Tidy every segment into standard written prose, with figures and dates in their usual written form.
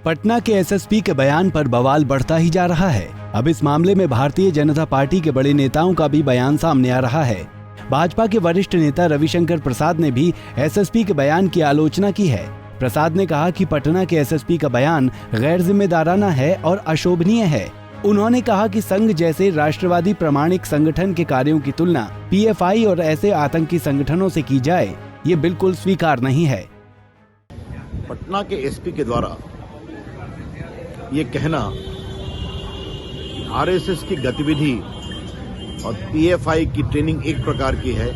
पटना के एसएसपी के बयान पर बवाल बढ़ता ही जा रहा है। अब इस मामले में भारतीय जनता पार्टी के बड़े नेताओं का भी बयान सामने आ रहा है। भाजपा के वरिष्ठ नेता रविशंकर प्रसाद ने भी एसएसपी के बयान की आलोचना की है। प्रसाद ने कहा कि पटना के एसएसपी का बयान गैर जिम्मेदाराना है और अशोभनीय है। उन्होंने कहा कि संघ जैसे राष्ट्रवादी प्रामाणिक संगठन के कार्यों की तुलना पीएफआई और ऐसे आतंकी संगठनों से की जाए, ये बिल्कुल स्वीकार नहीं है। पटना के एसपी के द्वारा ये कहना आरएसएस की गतिविधि और पीएफआई की ट्रेनिंग एक प्रकार की है,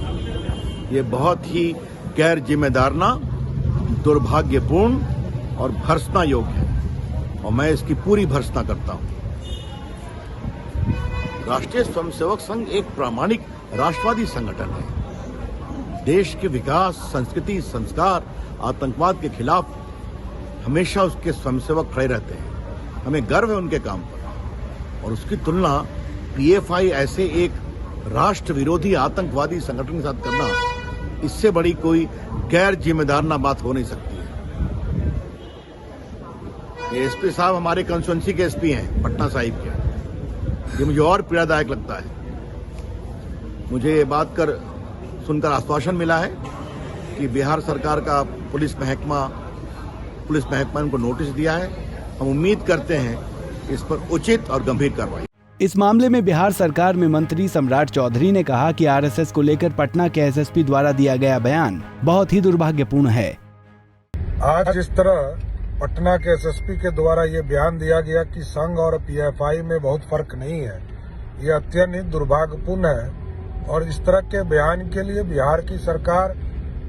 ये बहुत ही गैर जिम्मेदाराना, दुर्भाग्यपूर्ण और भर्त्सना योग्य है और मैं इसकी पूरी भर्त्सना करता हूं। राष्ट्रीय स्वयंसेवक संघ एक प्रामाणिक राष्ट्रवादी संगठन है। देश के विकास, संस्कृति, संस्कार, आतंकवाद के खिलाफ हमेशा उसके स्वयंसेवक खड़े रहते हैं। हमें गर्व है उनके काम पर और उसकी तुलना पीएफआई ऐसे एक राष्ट्र विरोधी आतंकवादी संगठन के साथ करना, इससे बड़ी कोई गैर जिम्मेदाराना बात हो नहीं सकती है। ये एसपी साहब हमारे कंस्टिट्यूएंसी के एसपी हैं, पटना साहिब के। ये मुझे और पीड़ादायक लगता है। मुझे ये बात सुनकर आश्वासन मिला है कि बिहार सरकार का पुलिस महकमा उनको नोटिस दिया है। हम उम्मीद करते हैं इस पर उचित और गंभीर कार्रवाई। इस मामले में बिहार सरकार में मंत्री सम्राट चौधरी ने कहा कि आरएसएस को लेकर पटना के एसएसपी द्वारा दिया गया बयान बहुत ही दुर्भाग्यपूर्ण है। आज जिस तरह पटना के एसएसपी के द्वारा ये बयान दिया गया कि संघ और पीएफआई में बहुत फर्क नहीं है, ये अत्यंत ही दुर्भाग्यपूर्ण है और इस तरह के बयान के लिए बिहार की सरकार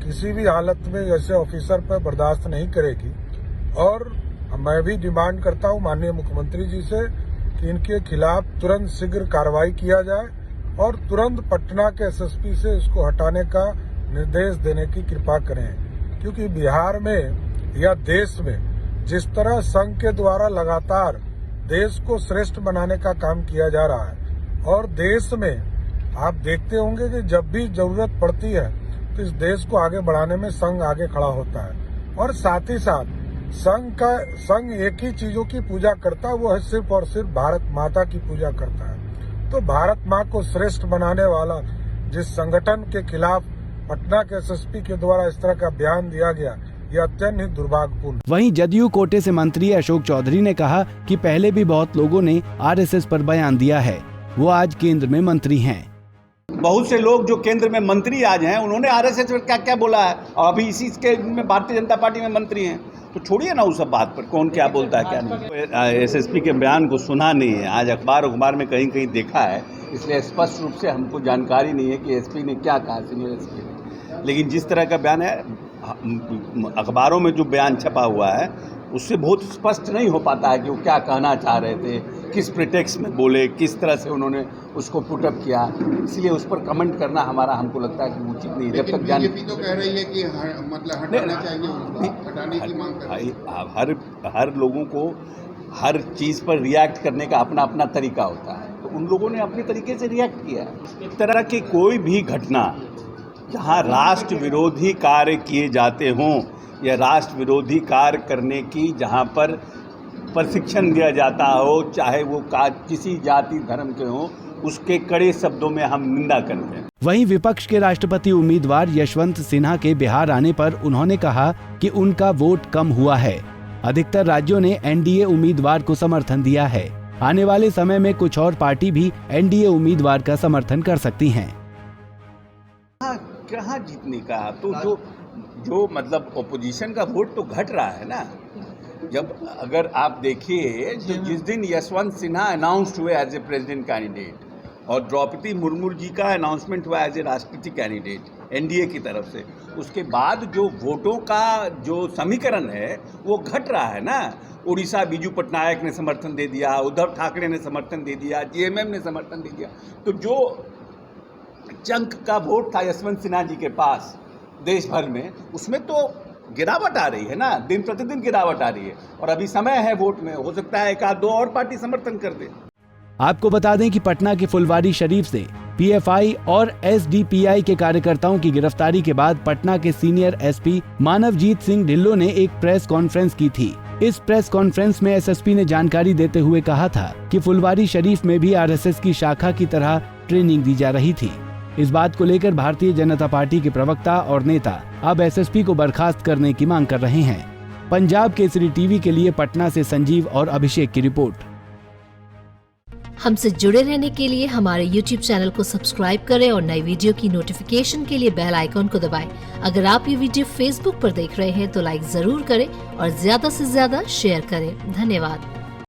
किसी भी हालत में ऐसे ऑफिसर पर बर्दाश्त नहीं करेगी। और मैं भी डिमांड करता हूं माननीय मुख्यमंत्री जी से कि इनके खिलाफ तुरंत शीघ्र कार्रवाई किया जाए और तुरंत पटना के एसएसपी से इसको हटाने का निर्देश देने की कृपा करें, क्योंकि बिहार में या देश में जिस तरह संघ के द्वारा लगातार देश को श्रेष्ठ बनाने का काम किया जा रहा है और देश में आप देखते होंगे कि जब भी जरूरत पड़ती है तो इस देश को आगे बढ़ाने में संघ आगे खड़ा होता है और साथ ही साथ संघ एक ही चीजों की पूजा करता है, वो है सिर्फ और सिर्फ भारत माता की पूजा करता है। तो भारत माँ को श्रेष्ठ बनाने वाला जिस संगठन के खिलाफ पटना के एसएसपी के द्वारा इस तरह का बयान दिया गया, ये अत्यंत ही दुर्भाग्यपूर्ण। वहीं जदयू कोटे से मंत्री अशोक चौधरी ने कहा कि पहले भी बहुत लोगों ने आरएसएस पर बयान दिया है, वो आज केंद्र में मंत्री हैं। बहुत से लोग जो केंद्र में मंत्री आज हैं, उन्होंने आरएसएस पर क्या क्या बोला है और अभी इसी के में भारतीय जनता पार्टी में मंत्री हैं। तो छोड़िए ना उस सब बात पर, कौन क्या बोलता है क्या नहीं। एसएसपी के बयान को सुना नहीं है, आज अखबार में कहीं कहीं देखा है, इसलिए स्पष्ट रूप से हमको जानकारी नहीं है कि एसपी ने क्या कहा, सीनियर एसपी ने। लेकिन जिस तरह का बयान है, अखबारों में जो बयान छपा हुआ है उससे बहुत स्पष्ट नहीं हो पाता है कि वो क्या कहना चाह रहे थे, किस प्रिटेक्स्ट में बोले, किस तरह से उन्होंने उसको पुटअप किया। इसलिए उस पर कमेंट करना हमको लगता है कि उचित नहीं। जब तक बीजेपी तो कह रही है कि मतलब हटाना चाहिए, हटाने की मांग कर रही है। हर लोगों को हर चीज़ पर रिएक्ट करने का अपना अपना तरीका होता है, तो उन लोगों ने अपने तरीके से रिएक्ट किया। इस तरह की कोई भी घटना जहाँ राष्ट्र विरोधी कार्य किए जाते हों या राष्ट्र विरोधी कार्य करने की जहाँ पर प्रशिक्षण दिया जाता हो, चाहे वो किसी जाति धर्म के हों, उसके कड़े शब्दों में हम निंदा करते हैं। वहीं विपक्ष के राष्ट्रपति उम्मीदवार यशवंत सिन्हा के बिहार आने पर उन्होंने कहा कि उनका वोट कम हुआ है। अधिकतर राज्यों ने एनडीए उम्मीदवार को समर्थन दिया है। आने वाले समय में कुछ और पार्टी भी एनडीए उम्मीदवार का समर्थन कर सकती हैं। कहाँ जीतने का, तो जो मतलब ओपोजिशन का वोट तो घट रहा है ना। जब अगर आप देखिए जिस दिन यशवंत सिन्हा अनाउंस्ड हुए एज ए प्रेसिडेंट कैंडिडेट और द्रौपदी मुर्मू जी का अनाउंसमेंट हुआ एज ए राष्ट्रपति कैंडिडेट एनडीए की तरफ से, उसके बाद जो वोटों का जो समीकरण है वो घट रहा है ना। उड़ीसा बीजू पटनायक ने समर्थन दे दिया, उद्धव ठाकरे ने समर्थन दे दिया, जेएमएम ने समर्थन दे दिया। तो जो चंक का वोट था यशवंत सिन्हा जी के पास देश भर में, उसमें तो गिरावट आ रही है ना, दिन प्रतिदिन गिरावट आ रही है। और अभी समय है वोट में, हो सकता है एक आध दो और पार्टी समर्थन कर दे। आपको बता दें कि पटना के फुलवारी शरीफ से पीएफआई और एसडीपीआई के कार्यकर्ताओं की गिरफ्तारी के बाद पटना के सीनियर एसपी मानवजीत सिंह ढिल्लों ने एक प्रेस कॉन्फ्रेंस की थी। इस प्रेस कॉन्फ्रेंस में एसएसपी ने जानकारी देते हुए कहा था कि फुलवारी शरीफ में भी आरएसएस की शाखा की तरह ट्रेनिंग दी जा रही थी। इस बात को लेकर भारतीय जनता पार्टी के प्रवक्ता और नेता अब एसएसपी को बर्खास्त करने की मांग कर रहे हैं। पंजाब केसरी टीवी के लिए पटना से संजीव और अभिषेक की रिपोर्ट। हमसे जुड़े रहने के लिए हमारे YouTube चैनल को सब्सक्राइब करें और नई वीडियो की नोटिफिकेशन के लिए बेल आइकॉन को दबाएं। अगर आप ये वीडियो Facebook पर देख रहे हैं तो लाइक जरूर करें और ज्यादा से ज्यादा शेयर करें। धन्यवाद।